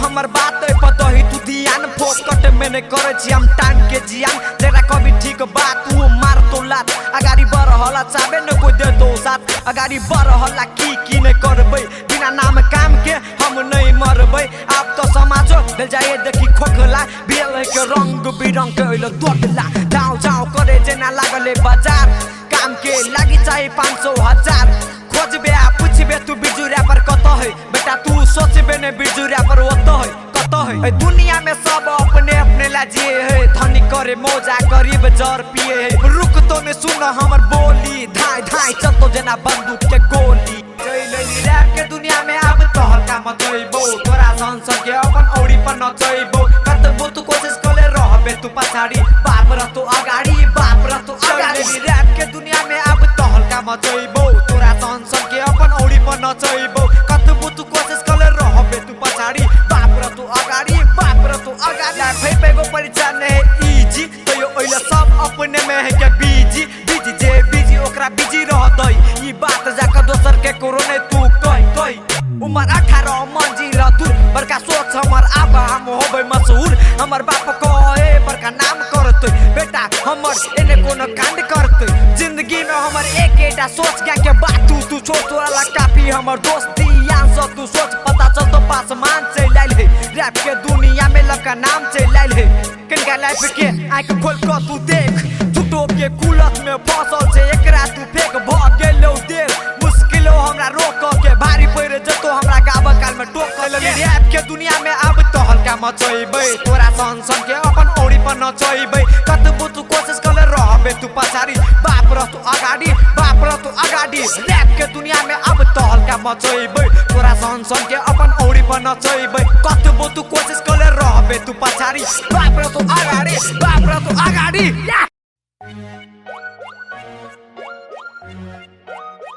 हमर बात पतही तू ध्यान फोकट मैंने करे छी हम टाइम के जियान जरा कभी ठीक बात वो मार तो लात अगाड़ी बढ़ हला चाबे न कोई दे दो साथ अगाड़ी बढ़ हला की नहीं करबै बिना नाम काम के हम नहीं मरबै आप तो समाजो दिल जाए देखी खोखला बियल के रंग बिरंग के ओइलो दोगला जाओ जाओ करे जेना लागले बाजार काम के लागी चाहिए 500,000 खोजबे आ पूछबे तू बिजुरिया पर कत है बेटा तू सोचबे ने बिजुरिया पर ओत है कत है दुनिया में सब अपने अपने ला जिए है धनी करे मौजा गरीब जर पिए है रुक तो ने सुन हमर बोली धाय धाय चतो जना बंदूक के गोली चैलली रैप के दुनिया में अब तो हल्का मचैबो तोरा संसद के अपन औरी पर नचैबो कतबो तू कोशिश करे रहबे तू पछाड़ी बाप र तो अगाड़ी बाप र तो अगाड़ी रैप के दुनिया में अब तो हल्का मचैबो तोरा संसद के अपन औरी पर नचैबो कतबो तू कोशिश करे रहबे तू पछाड़ी बाप र तो अगाड़ी बाप र तो अगाड़ी लाइफ पेगो परीक्षा नहीं इजी तो यो ओइला सब अपने में है के बिजी बिजी जे बिजी ओकरा बिजी रह दई ई बात जाके दोसर के कोरोने तू कई उमर 18 मंजी र दूर बड़का सोच हमर आबा हम होबै मशहूर हमर बाप कहे बड़का नाम करतै बेटा हमर एने कोनो कांड करतै जिंदगी में हमर एकेटा सोच क्या के बात तू छोट वाला काफी हमर दोस्ती आंसर तू सोच पता चल तो पासमान चल आइल है रैप के दुनिया में लका नाम चल आइल है किनका लाइफ के आंख खोल के तू देख झूठो के कुलत में फंसल छै एकरा तू फेक भ गेलौ देर मुश्किलो हमरा रोक के भारी पड़े जतो हमरा गाब काल में टोक लगे रैप के दुनिया में अब तो हल्का मचैबै तोरा संसन के अपन औरी पर नचैबै कतबो तू कोशिश करे रहबे तू पछाड़ी बाप र तू अगाड़ी बाप र तू अगाड़ी रैप के दुनिया में अब तो हल्का मचैबै तोरा संसन के अपन औरी पर नचैबै कतबो तू कोशिश करे रहबे तू पछाड़ी बाप र तू अगाड़ी बाप र तू अगाड़ी